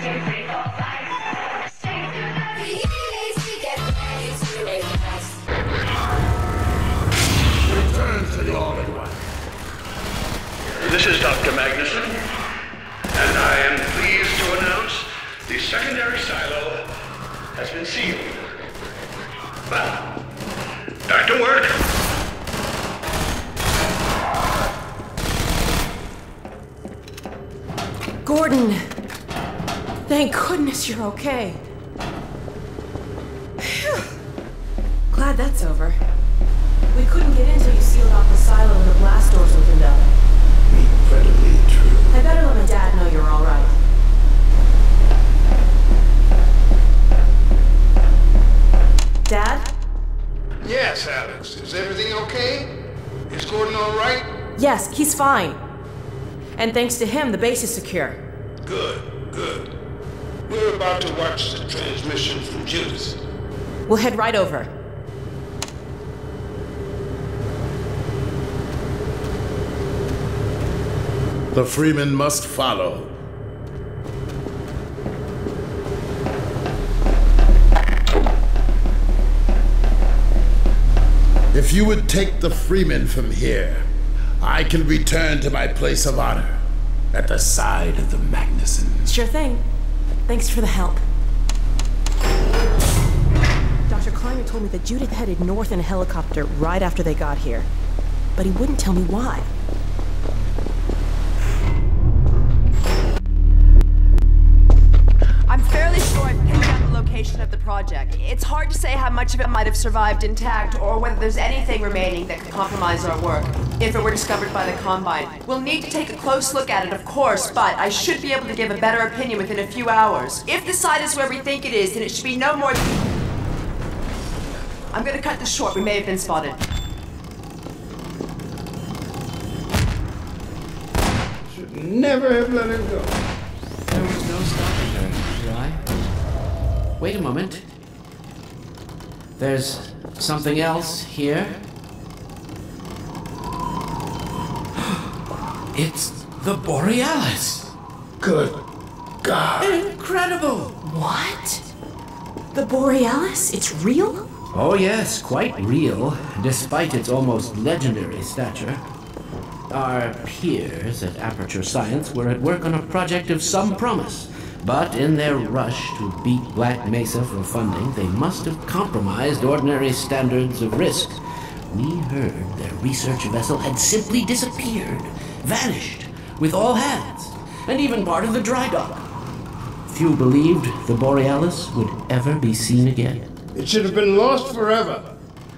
Return to the All-in-One. This is Dr. Magnuson, and I am pleased to announce the secondary silo has been sealed. Well, back to work. Gordon, thank goodness you're okay. Phew. Glad that's over. We couldn't get in till you sealed off the silo and the blast doors opened up. Incredibly true. I better let my dad know you're all right. Dad? Yes, Alex. Is everything okay? Is Gordon all right? Yes, he's fine. And thanks to him, the base is secure. Good, good. We're about to watch the transmission from Judith. We'll head right over. The Freeman must follow. If you would take the Freeman from here, I can return to my place of honor at the side of the Magnusons. Sure thing. Thanks for the help. Dr. Kleiner told me that Judith headed north in a helicopter right after they got here. But he wouldn't tell me why. I'm fairly sure I've pinned down the location of the project. It's hard to say how much of it might have survived intact, or whether there's anything remaining that could compromise our work, if it were discovered by the Combine. We'll need to take a close look at it, of course, but I should be able to give a better opinion within a few hours. If the site is where we think it is, then it should be no more than... I'm gonna cut this short. We may have been spotted. Should never have let her go. There was no stopping her, Eli. Wait a moment. There's something else here. It's the Borealis. Good God. Incredible! What? The Borealis? It's real? Oh yes, quite real, despite its almost legendary stature. Our peers at Aperture Science were at work on a project of some promise, but in their rush to beat Black Mesa for funding, they must have compromised ordinary standards of risk. We heard their research vessel had simply disappeared, vanished, with all hands, and even part of the dry dock. Few believed the Borealis would ever be seen again. It should have been lost forever.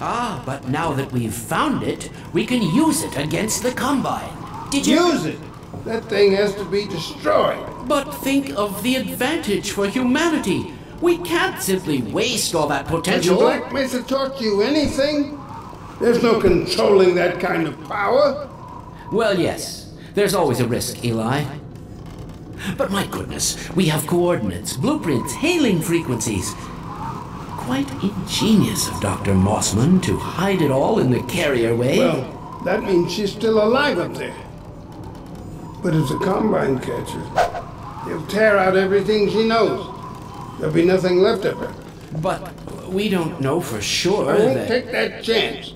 Ah, but now that we've found it, we can use it against the Combine. Did you... Use it! That thing has to be destroyed. But think of the advantage for humanity. We can't simply waste all that Has potential. Black Mesa taught you anything? There's no controlling that kind of power. Well, yes. There's always a risk, Eli. But my goodness, we have coordinates, blueprints, hailing frequencies. Quite ingenious of Dr. Mossman to hide it all in the carrier wave. Well, that means she's still alive up there. But if the Combine catches, he'll tear out everything she knows. There'll be nothing left of her. But we don't know for sure I won't that... take that chance.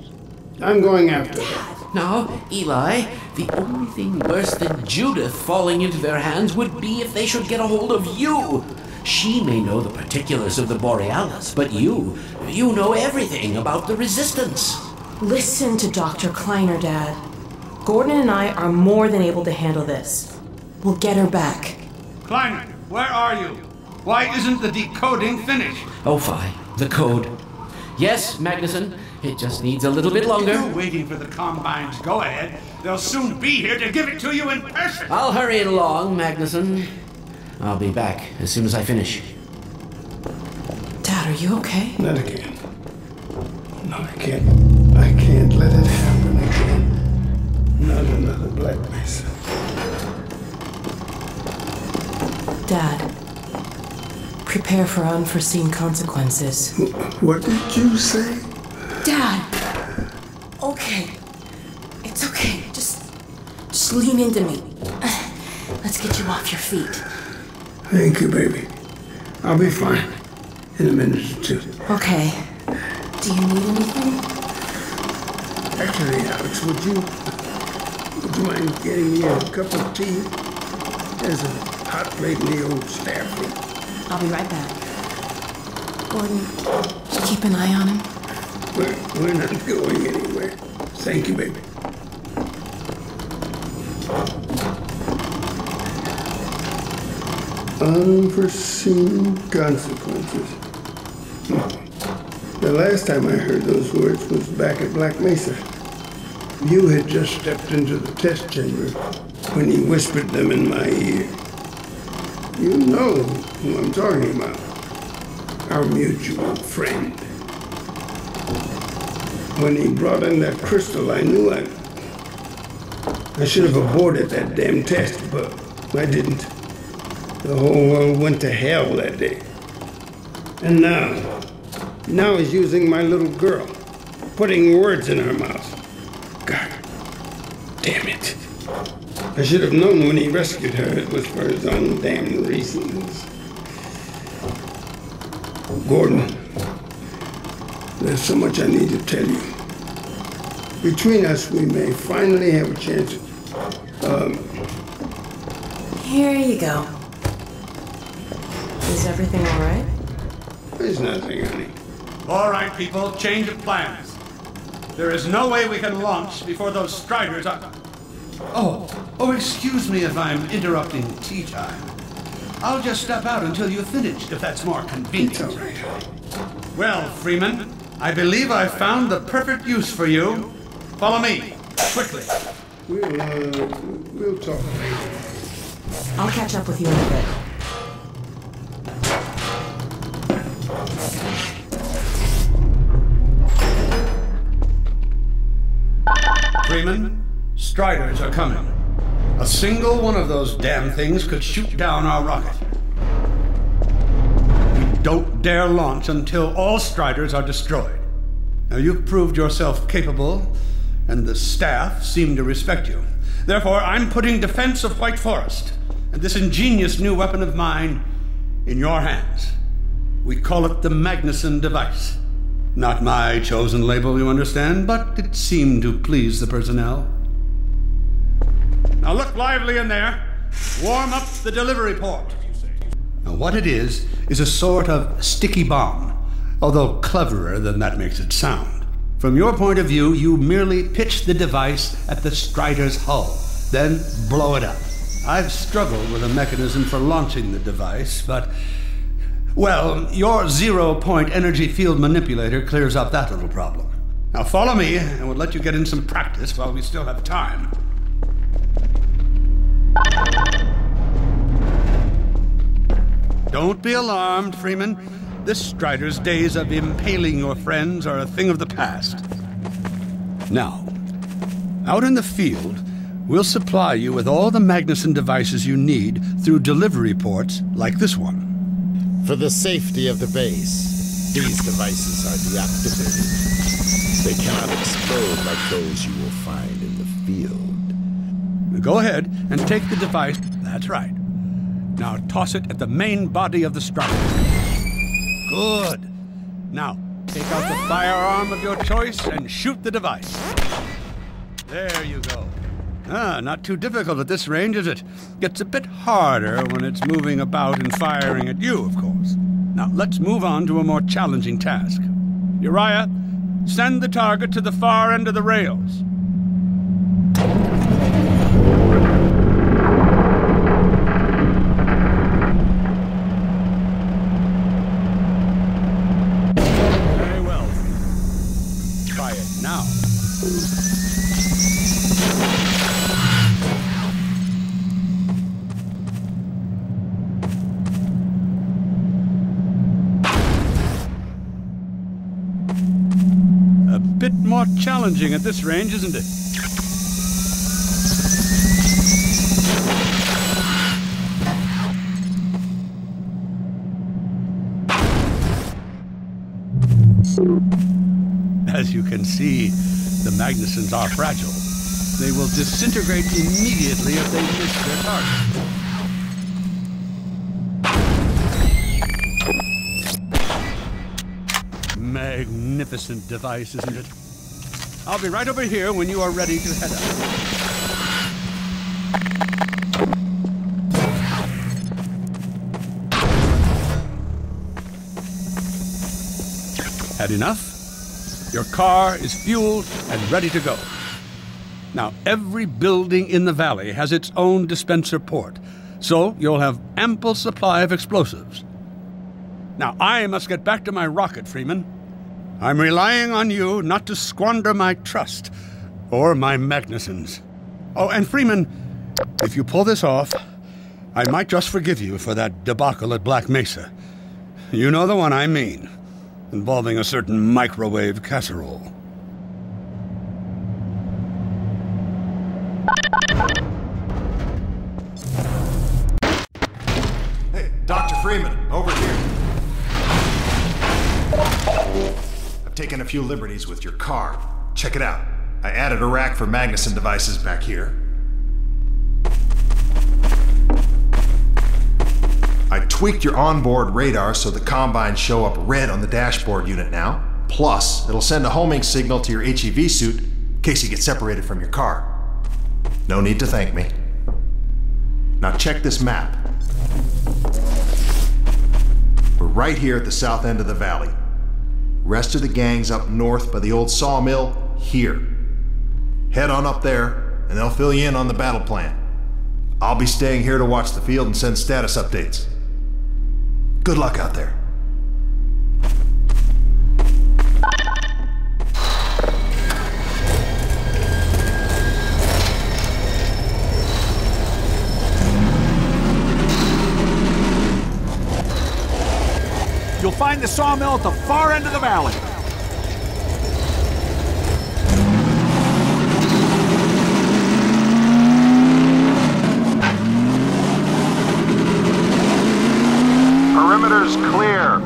I'm going after her. Now, Eli, the only thing worse than Judith falling into their hands would be if they should get a hold of you. She may know the particulars of the Borealis, but you know everything about the Resistance. Listen to Dr. Kleiner, Dad. Gordon and I are more than able to handle this. We'll get her back. Kleiner, where are you? Why isn't the decoding finished? Oh, fine. The code. Yes, Magnuson. It just needs a little bit longer. You're waiting for the Combine's go-ahead. They'll soon be here to give it to you in person. I'll hurry it along, Magnuson. I'll be back as soon as I finish. Dad, are you okay? Not again. No, I can't let it happen again. Not another Black Mesa. Dad, prepare for unforeseen consequences. What did you say? Dad! Okay. It's okay. Just lean into me. Let's get you off your feet. Thank you, baby. I'll be fine in a minute or two. Okay. Do you need anything? Actually, Alex, would you mind getting me a cup of tea? There's a hot plate in the old staff room. I'll be right back. Gordon, keep an eye on him. We're not going anywhere. Thank you, baby. Unforeseen consequences. The last time I heard those words was back at Black Mesa. You had just stepped into the test chamber when he whispered them in my ear. You know who I'm talking about. Our mutual friend. When he brought in that crystal, I knew I should have aborted that damn test, but I didn't. The whole world went to hell that day. And now he's using my little girl, putting words in her mouth. God damn it. I should have known when he rescued her it was for his own damn reasons. Gordon, there's so much I need to tell you. Between us, we may finally have a chance. Here you go. Is everything all right? There's nothing, honey. All right, people, change of plans. There is no way we can launch before those Striders are... Oh, excuse me if I'm interrupting tea time. I'll just step out until you've finished, if that's more convenient. It's all right, honey. Well, Freeman, I believe I've found the perfect use for you. Follow me, quickly. We'll talk later. I'll catch up with you in a bit. Freeman, Striders are coming. A single one of those damn things could shoot down our rocket. We don't dare launch until all Striders are destroyed. Now, you've proved yourself capable, and the staff seem to respect you. Therefore, I'm putting defense of White Forest and this ingenious new weapon of mine in your hands. We call it the Magnuson device. Not my chosen label, you understand, but it seemed to please the personnel. Now look lively in there. Warm up the delivery port. Now what it is a sort of sticky bomb, although cleverer than that makes it sound. From your point of view, you merely pitch the device at the Strider's hull, then blow it up. I've struggled with a mechanism for launching the device, but... well, your zero-point energy field manipulator clears up that little problem. Now follow me, and we'll let you get in some practice while we still have time. Don't be alarmed, Freeman. This Strider's days of impaling your friends are a thing of the past. Now, out in the field, we'll supply you with all the Magnuson devices you need through delivery ports like this one. For the safety of the base, these devices are deactivated. They cannot explode like those you will find in the field. Go ahead and take the device. That's right. Now toss it at the main body of the Strider. Good. Now, take out the firearm of your choice and shoot the device. There you go. Not too difficult at this range, is it? Gets a bit harder when it's moving about and firing at you, of course. Now, let's move on to a more challenging task. Uriah, send the target to the far end of the rails. Very well. Try it now. A bit more challenging at this range, isn't it? As you can see, the Magnusons are fragile. They will disintegrate immediately if they miss their target. magnificent device, isn't it? I'll be right over here when you are ready to head out. Had enough? Your car is fueled and ready to go. Now, every building in the valley has its own dispenser port, so you'll have ample supply of explosives. Now, I must get back to my rocket, Freeman. I'm relying on you not to squander my trust, or my Magnuson's. Oh, and Freeman, if you pull this off, I might just forgive you for that debacle at Black Mesa. You know the one I mean, involving a certain microwave casserole. Hey, Dr. Freeman, over here. I've taken a few liberties with your car. Check it out. I added a rack for Magnuson devices back here. I tweaked your onboard radar so the combines show up red on the dashboard unit now. Plus, it'll send a homing signal to your HEV suit in case you get separated from your car. No need to thank me. Now check this map. We're right here at the south end of the valley. Rest of the gang's up north by the old sawmill here. Head on up there, and they'll fill you in on the battle plan. I'll be staying here to watch the field and send status updates. Good luck out there. You'll find the sawmill at the far end of the valley. Perimeter's clear.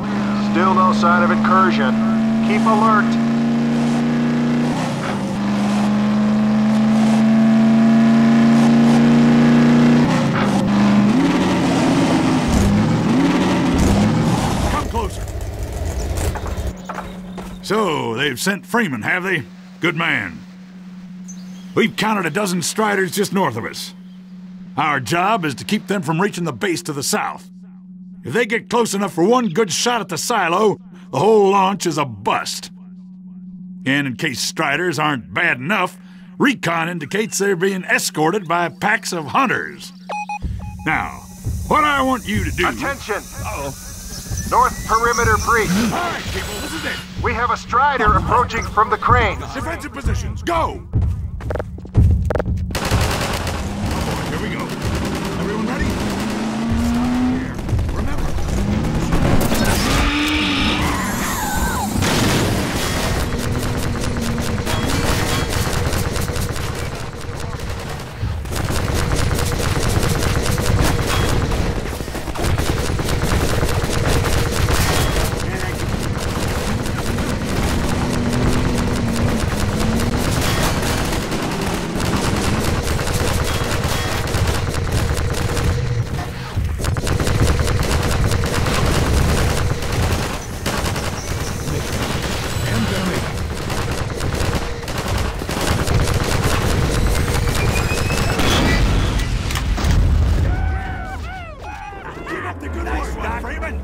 Still no sign of incursion. Keep alert. So, they've sent Freeman, have they? Good man. We've counted a dozen Striders just north of us. Our job is to keep them from reaching the base to the south. If they get close enough for one good shot at the silo, the whole launch is a bust. And in case Striders aren't bad enough, recon indicates they're being escorted by packs of hunters. Now, what I want you to do... Attention! North perimeter breach. All right, people, this is it. We have a Strider approaching from the cranes. Defensive positions, go! Oh, here we go. Everyone ready? Stop here. Remember.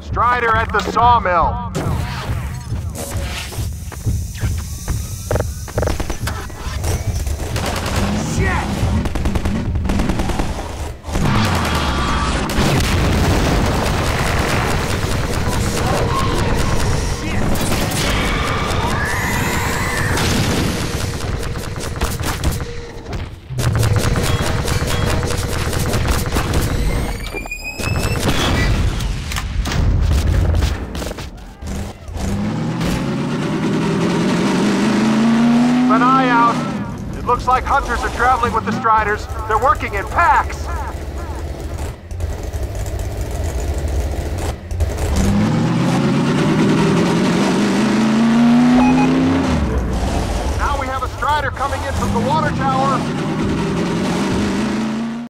Strider at the sawmill. An eye out. It looks like hunters are traveling with the Striders. They're working in packs. Now we have a Strider coming in from the water tower.